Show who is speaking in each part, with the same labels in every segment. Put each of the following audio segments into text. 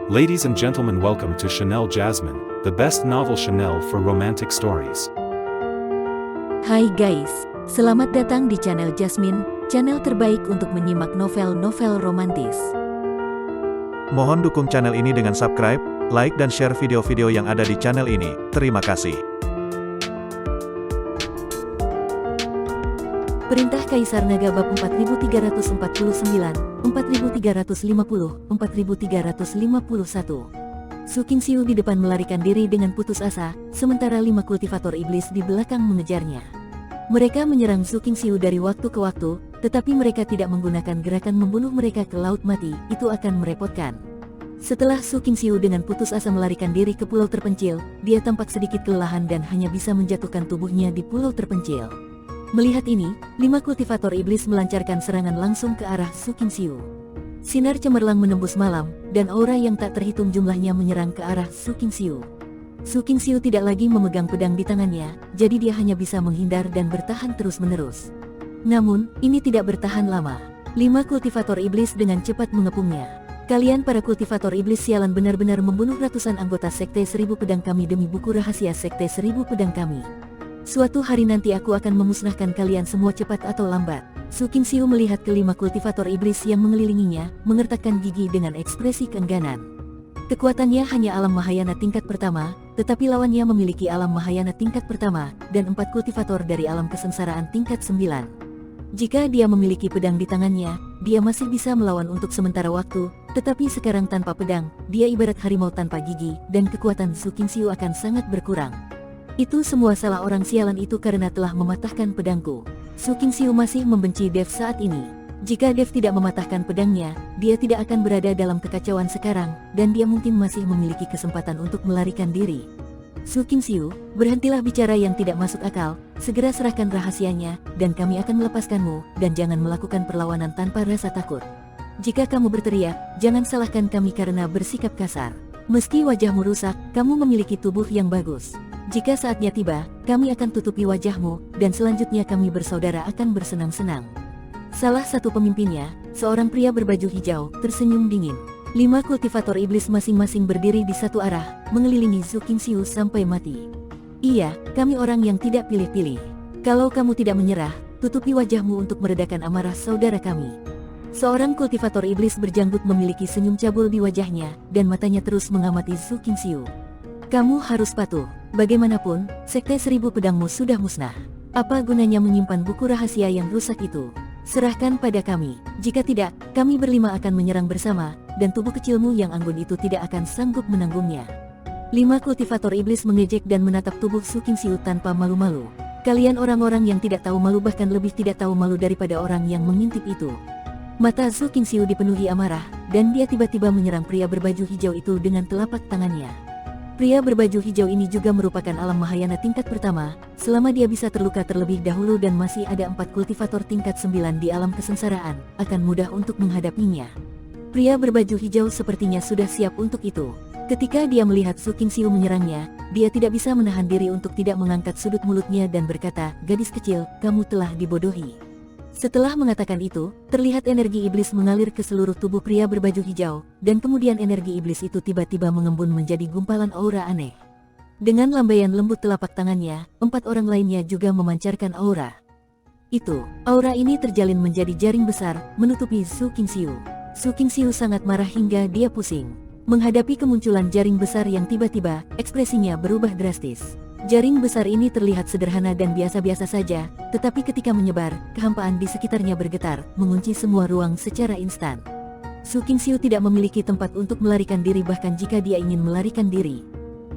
Speaker 1: Ladies and gentlemen, welcome to Chanel Jasmine, the best novel Chanel for romantic stories.
Speaker 2: Hai guys, selamat datang di channel Jasmine, channel terbaik untuk menyimak novel-novel romantis.
Speaker 3: Mohon dukung channel ini dengan subscribe, like dan share video-video yang ada di channel ini. Terima kasih.
Speaker 2: Perintah Kaisar Naga bab 4349, 4350, 4351. Su Qingxiu di depan melarikan diri dengan putus asa, sementara 5 kultivator iblis di belakang mengejarnya. Mereka menyerang Su Qingxiu dari waktu ke waktu, tetapi mereka tidak menggunakan gerakan membunuh mereka ke laut mati, itu akan merepotkan. Setelah Su Qingxiu dengan putus asa melarikan diri ke pulau terpencil, dia tampak sedikit kelelahan dan hanya bisa menjatuhkan tubuhnya di pulau terpencil. Melihat ini, 5 kultivator iblis melancarkan serangan langsung ke arah Su Qingxiu. Sinar cemerlang menembus malam, dan aura yang tak terhitung jumlahnya menyerang ke arah Su Qingxiu. Su Qingxiu tidak lagi memegang pedang di tangannya, jadi dia hanya bisa menghindar dan bertahan terus-menerus. Namun, ini tidak bertahan lama. 5 kultivator iblis dengan cepat mengepungnya. Kalian para kultivator iblis sialan benar-benar membunuh ratusan anggota Sekte 1000 Pedang kami demi buku rahasia Sekte 1000 Pedang kami. Suatu hari nanti aku akan memusnahkan kalian semua cepat atau lambat. Su Qingxiu melihat kelima kultivator iblis yang mengelilinginya, mengertakkan gigi dengan ekspresi keengganan. Kekuatannya hanya alam Mahayana tingkat pertama, tetapi lawannya memiliki alam Mahayana tingkat pertama, dan 4 kultivator dari alam kesengsaraan tingkat 9. Jika dia memiliki pedang di tangannya, dia masih bisa melawan untuk sementara waktu, tetapi sekarang tanpa pedang, dia ibarat harimau tanpa gigi, dan kekuatan Su Qingxiu akan sangat berkurang. Itu semua salah orang sialan itu karena telah mematahkan pedangku. Su Qingxiu masih membenci Dev saat ini. Jika Dev tidak mematahkan pedangnya, dia tidak akan berada dalam kekacauan sekarang, dan dia mungkin masih memiliki kesempatan untuk melarikan diri. Su Qingxiu, berhentilah bicara yang tidak masuk akal, segera serahkan rahasianya, dan kami akan melepaskanmu, dan jangan melakukan perlawanan tanpa rasa takut. Jika kamu berteriak, jangan salahkan kami karena bersikap kasar. Meski wajahmu rusak, kamu memiliki tubuh yang bagus. Jika saatnya tiba, kami akan tutupi wajahmu, dan selanjutnya kami bersaudara akan bersenang-senang. Salah satu pemimpinnya, seorang pria berbaju hijau, tersenyum dingin. 5 kultivator iblis masing-masing berdiri di satu arah, mengelilingi Su Qingxiu sampai mati. Iya, kami orang yang tidak pilih-pilih. Kalau kamu tidak menyerah, tutupi wajahmu untuk meredakan amarah saudara kami. Seorang kultivator iblis berjanggut memiliki senyum cabul di wajahnya, dan matanya terus mengamati Su Qingxiu. Kamu harus patuh. Bagaimanapun, Sekte 1000 Pedangmu sudah musnah. Apa gunanya menyimpan buku rahasia yang rusak itu? Serahkan pada kami. Jika tidak, kami berlima akan menyerang bersama, dan tubuh kecilmu yang anggun itu tidak akan sanggup menanggungnya. 5 kultivator iblis mengejek dan menatap tubuh Su Qingxiu tanpa malu-malu. Kalian orang-orang yang tidak tahu malu, bahkan lebih tidak tahu malu daripada orang yang mengintip itu. Mata Su Qingxiu dipenuhi amarah, dan dia tiba-tiba menyerang pria berbaju hijau itu dengan telapak tangannya. Pria berbaju hijau ini juga merupakan alam Mahayana tingkat pertama, selama dia bisa terluka terlebih dahulu dan masih ada 4 kultivator tingkat 9 di alam kesengsaraan, akan mudah untuk menghadapinya. Pria berbaju hijau sepertinya sudah siap untuk itu. Ketika dia melihat Su Qingxiu menyerangnya, dia tidak bisa menahan diri untuk tidak mengangkat sudut mulutnya dan berkata, "Gadis kecil, kamu telah dibodohi." Setelah mengatakan itu, terlihat energi iblis mengalir ke seluruh tubuh pria berbaju hijau, dan kemudian energi iblis itu tiba-tiba mengembun menjadi gumpalan aura aneh. Dengan lambaian lembut telapak tangannya, 4 orang lainnya juga memancarkan aura. Aura ini terjalin menjadi jaring besar, menutupi Su Qingxiu. Su Qingxiu sangat marah hingga dia pusing. Menghadapi kemunculan jaring besar yang tiba-tiba, ekspresinya berubah drastis. Jaring besar ini terlihat sederhana dan biasa-biasa saja, tetapi ketika menyebar, kehampaan di sekitarnya bergetar, mengunci semua ruang secara instan. Su Qingxiu tidak memiliki tempat untuk melarikan diri bahkan jika dia ingin melarikan diri.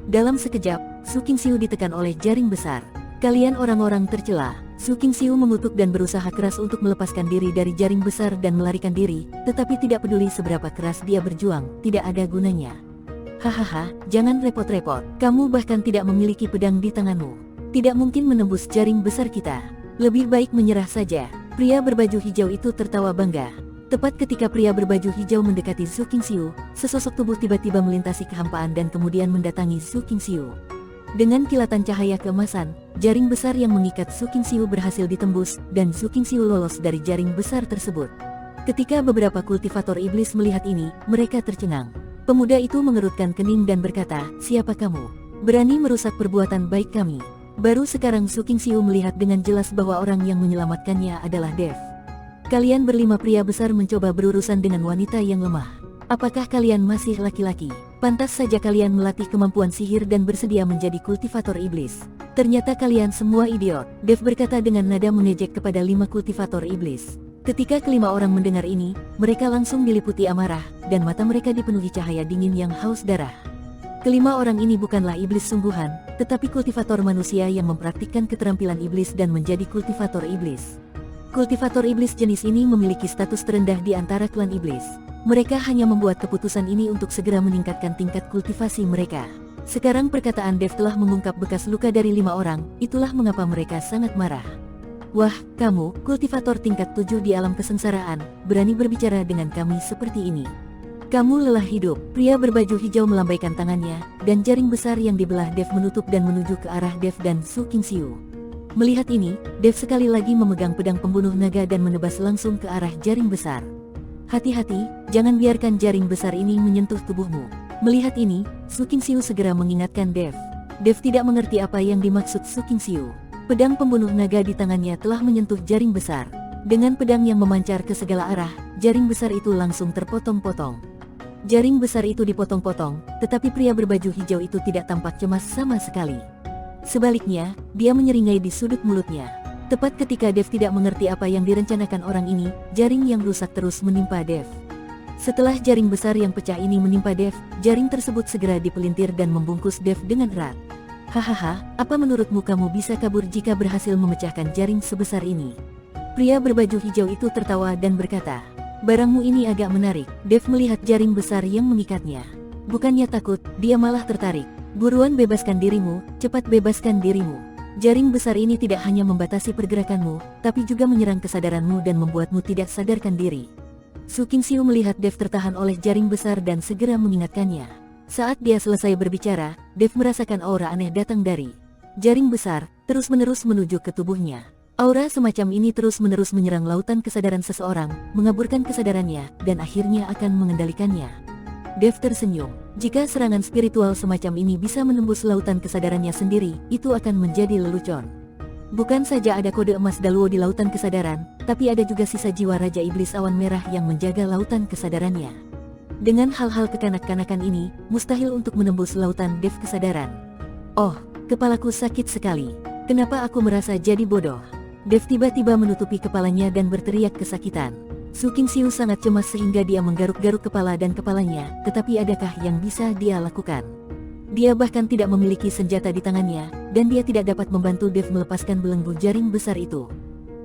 Speaker 2: Dalam sekejap, Su Qingxiu ditekan oleh jaring besar. Kalian orang-orang tercela. Su Qingxiu mengutuk dan berusaha keras untuk melepaskan diri dari jaring besar dan melarikan diri, tetapi tidak peduli seberapa keras dia berjuang, tidak ada gunanya. Hahaha, jangan repot-repot. Kamu bahkan tidak memiliki pedang di tanganmu. Tidak mungkin menembus jaring besar kita. Lebih baik menyerah saja. Pria berbaju hijau itu tertawa bangga. Tepat ketika pria berbaju hijau mendekati Su Qingxiu, sesosok tubuh tiba-tiba melintasi kehampaan dan kemudian mendatangi Su Qingxiu. Dengan kilatan cahaya keemasan, jaring besar yang mengikat Su Qingxiu berhasil ditembus, dan Su Qingxiu lolos dari jaring besar tersebut. Ketika beberapa kultivator iblis melihat ini, mereka tercengang. Pemuda itu mengerutkan kening dan berkata, "Siapa kamu? Berani merusak perbuatan baik kami?" Baru sekarang Su Qingxiu melihat dengan jelas bahwa orang yang menyelamatkannya adalah Dev. "Kalian berlima pria besar mencoba berurusan dengan wanita yang lemah. Apakah kalian masih laki-laki? Pantas saja kalian melatih kemampuan sihir dan bersedia menjadi kultivator iblis. Ternyata kalian semua idiot," Dev berkata dengan nada mengejek kepada 5 kultivator iblis. Ketika kelima orang mendengar ini, mereka langsung diliputi amarah, dan mata mereka dipenuhi cahaya dingin yang haus darah. Kelima orang ini bukanlah iblis sungguhan, tetapi kultivator manusia yang mempraktikkan keterampilan iblis dan menjadi kultivator iblis. Kultivator iblis jenis ini memiliki status terendah di antara klan iblis. Mereka hanya membuat keputusan ini untuk segera meningkatkan tingkat kultivasi mereka. Sekarang perkataan Dev telah mengungkap bekas luka dari 5 orang, itulah mengapa mereka sangat marah. "Wah, kamu, kultivator tingkat 7 di alam kesengsaraan, berani berbicara dengan kami seperti ini. Kamu lelah hidup." Pria berbaju hijau melambaikan tangannya, dan jaring besar yang dibelah Dev menutup dan menuju ke arah Dev dan Su Qingxiu. Melihat ini, Dev sekali lagi memegang pedang pembunuh naga dan menebas langsung ke arah jaring besar. "Hati-hati, jangan biarkan jaring besar ini menyentuh tubuhmu." Melihat ini, Su Qingxiu segera mengingatkan Dev. Dev tidak mengerti apa yang dimaksud Su Qingxiu. Pedang pembunuh naga di tangannya telah menyentuh jaring besar. Dengan pedang yang memancar ke segala arah, jaring besar itu langsung terpotong-potong. Jaring besar itu dipotong-potong, tetapi pria berbaju hijau itu tidak tampak cemas sama sekali. Sebaliknya, dia menyeringai di sudut mulutnya. Tepat ketika Dev tidak mengerti apa yang direncanakan orang ini, jaring yang rusak terus menimpa Dev. Setelah jaring besar yang pecah ini menimpa Dev, jaring tersebut segera dipelintir dan membungkus Dev dengan erat. "Hahaha, apa menurutmu kamu bisa kabur jika berhasil memecahkan jaring sebesar ini?" Pria berbaju hijau itu tertawa dan berkata, "Barangmu ini agak menarik." Dev melihat jaring besar yang mengikatnya. Bukannya takut, dia malah tertarik. "Buruan bebaskan dirimu, cepat bebaskan dirimu. Jaring besar ini tidak hanya membatasi pergerakanmu, tapi juga menyerang kesadaranmu dan membuatmu tidak sadarkan diri." Su Qingxiu melihat Dev tertahan oleh jaring besar dan segera mengingatkannya. Saat dia selesai berbicara, Dev merasakan aura aneh datang dari jaring besar, terus-menerus menuju ke tubuhnya. Aura semacam ini terus-menerus menyerang lautan kesadaran seseorang, mengaburkan kesadarannya, dan akhirnya akan mengendalikannya. Dev tersenyum. Jika serangan spiritual semacam ini bisa menembus lautan kesadarannya sendiri, itu akan menjadi lelucon. Bukan saja ada kode emas Daluo di lautan kesadaran, tapi ada juga sisa jiwa Raja Iblis Awan Merah yang menjaga lautan kesadarannya. Dengan hal-hal kekanak-kanakan ini, mustahil untuk menembus lautan Dev kesadaran. "Oh, kepalaku sakit sekali. Kenapa aku merasa jadi bodoh?" Dev tiba-tiba menutupi kepalanya dan berteriak kesakitan. Su Qingxiu sangat cemas sehingga dia menggaruk-garuk kepala dan kepalanya, tetapi adakah yang bisa dia lakukan? Dia bahkan tidak memiliki senjata di tangannya, dan dia tidak dapat membantu Dev melepaskan belenggu jaring besar itu.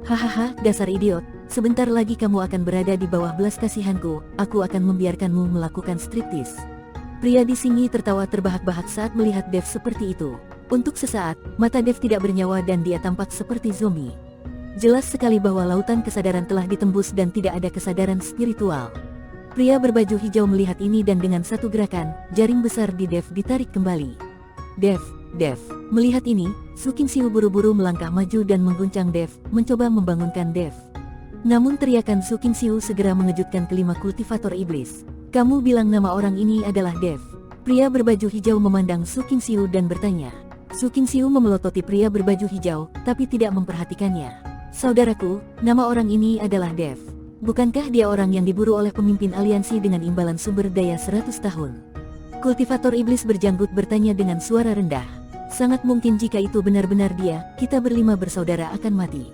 Speaker 2: "Hahaha, dasar idiot, sebentar lagi kamu akan berada di bawah belas kasihanku, aku akan membiarkanmu melakukan striptease." Pria di sini tertawa terbahak-bahak saat melihat Dev seperti itu. Untuk sesaat, mata Dev tidak bernyawa dan dia tampak seperti zombie. Jelas sekali bahwa lautan kesadaran telah ditembus dan tidak ada kesadaran spiritual. Pria berbaju hijau melihat ini dan dengan satu gerakan, jaring besar di Dev ditarik kembali. Dev. Melihat ini, Su Qingxiu buru-buru melangkah maju dan mengguncang Dev, mencoba membangunkan Dev. Namun teriakan Su Qingxiu segera mengejutkan kelima kultivator iblis. "Kamu bilang nama orang ini adalah Dev?" Pria berbaju hijau memandang Su Qingxiu dan bertanya. Su Qingxiu memelototi pria berbaju hijau, tapi tidak memperhatikannya. "Saudaraku, nama orang ini adalah Dev. Bukankah dia orang yang diburu oleh pemimpin aliansi dengan imbalan sumber daya 100 tahun? Kultivator iblis berjanggut bertanya dengan suara rendah. "Sangat mungkin jika itu benar-benar dia, kita berlima bersaudara akan mati."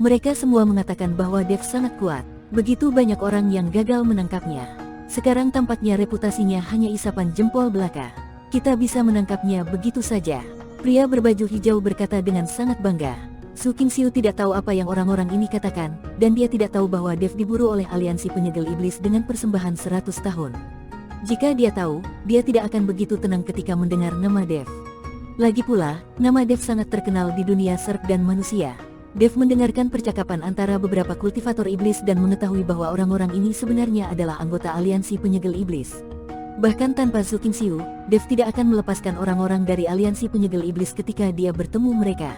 Speaker 2: Mereka semua mengatakan bahwa Dev sangat kuat. Begitu banyak orang yang gagal menangkapnya. Sekarang tampaknya reputasinya hanya isapan jempol belaka. "Kita bisa menangkapnya begitu saja," pria berbaju hijau berkata dengan sangat bangga. Su Qingxiu tidak tahu apa yang orang-orang ini katakan, dan dia tidak tahu bahwa Dev diburu oleh aliansi penyegel iblis dengan persembahan 100 tahun. Jika dia tahu, dia tidak akan begitu tenang ketika mendengar nama Dev. Lagi pula, nama Dev sangat terkenal di dunia serp dan manusia. Dev mendengarkan percakapan antara beberapa kultivator iblis dan mengetahui bahwa orang-orang ini sebenarnya adalah anggota aliansi penyegel iblis. Bahkan tanpa Su Qingxiu, Dev tidak akan melepaskan orang-orang dari aliansi penyegel iblis ketika dia bertemu mereka.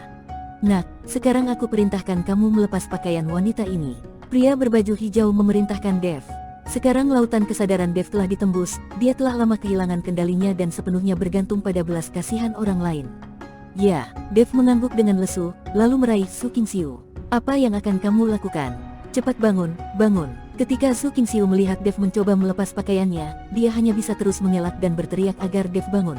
Speaker 2: "Nak, sekarang aku perintahkan kamu melepas pakaian wanita ini." Pria berbaju hijau memerintahkan Dev. Sekarang lautan kesadaran Dev telah ditembus, dia telah lama kehilangan kendalinya dan sepenuhnya bergantung pada belas kasihan orang lain. Ya, Dev mengangguk dengan lesu, lalu meraih Su Qingxiu. Apa yang akan kamu lakukan? Cepat bangun, bangun. Ketika Su Qingxiu melihat Dev mencoba melepas pakaiannya, dia hanya bisa terus mengelak dan berteriak agar Dev bangun.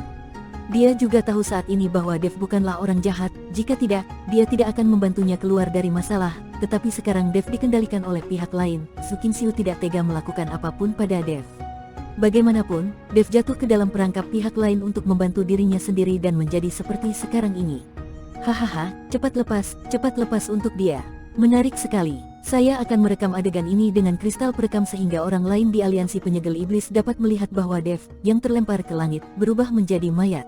Speaker 2: Dia juga tahu saat ini bahwa Dev bukanlah orang jahat, jika tidak, dia tidak akan membantunya keluar dari masalah, tetapi sekarang Dev dikendalikan oleh pihak lain, Su Qingxiu tidak tega melakukan apapun pada Dev. Bagaimanapun, Dev jatuh ke dalam perangkap pihak lain untuk membantu dirinya sendiri dan menjadi seperti sekarang ini. Hahaha, cepat lepas untuk dia. Menarik sekali. Saya akan merekam adegan ini dengan kristal perekam sehingga orang lain di aliansi penyegel iblis dapat melihat bahwa Dev, yang terlempar ke langit, berubah menjadi mayat.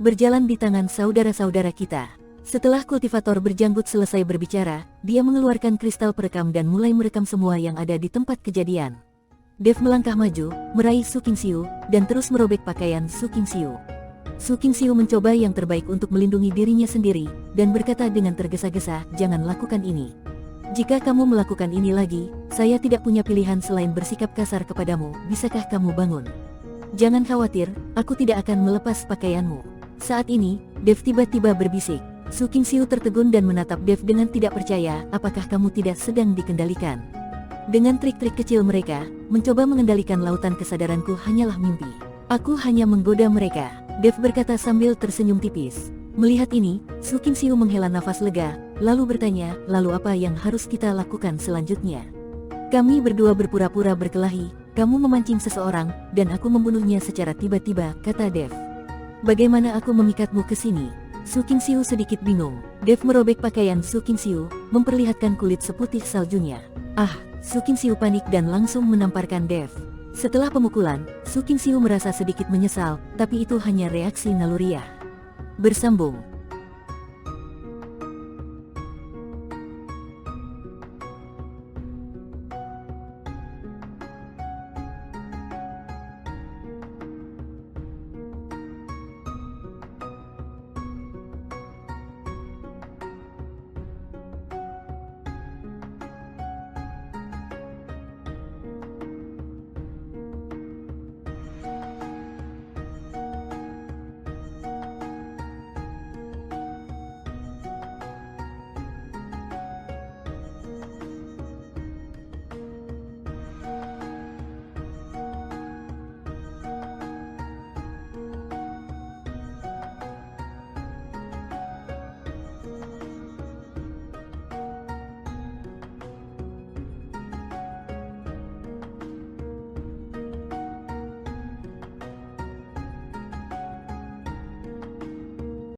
Speaker 2: Berjalan di tangan saudara-saudara kita. Setelah kultivator berjanggut selesai berbicara, dia mengeluarkan kristal perekam dan mulai merekam semua yang ada di tempat kejadian. Dev melangkah maju, meraih Su Qingxiu, dan terus merobek pakaian Su Qingxiu. Su Qingxiu mencoba yang terbaik untuk melindungi dirinya sendiri, dan berkata dengan tergesa-gesa, "Jangan lakukan ini. Jika kamu melakukan ini lagi, saya tidak punya pilihan selain bersikap kasar kepadamu, bisakah kamu bangun? Jangan khawatir, aku tidak akan melepas pakaianmu." Saat ini, Dev tiba-tiba berbisik. Su Qingxiu tertegun dan menatap Dev dengan tidak percaya, "Apakah kamu tidak sedang dikendalikan?" Dengan trik-trik kecil mereka, mencoba mengendalikan lautan kesadaranku hanyalah mimpi. Aku hanya menggoda mereka, Dev berkata sambil tersenyum tipis. Melihat ini, Su Qingxiu menghela nafas lega, lalu bertanya, "Lalu apa yang harus kita lakukan selanjutnya?" "Kami berdua berpura-pura berkelahi, kamu memancing seseorang, dan aku membunuhnya secara tiba-tiba," kata Dev. "Bagaimana aku memikatmu ke sini?" Su Qingxiu sedikit bingung. Dev merobek pakaian Su Qingxiu, memperlihatkan kulit seputih saljunya. "Ah!" Su Qingxiu panik dan langsung menamparkan Dev. Setelah pemukulan, Su Qingxiu merasa sedikit menyesal, tapi itu hanya reaksi naluriah. Bersambung.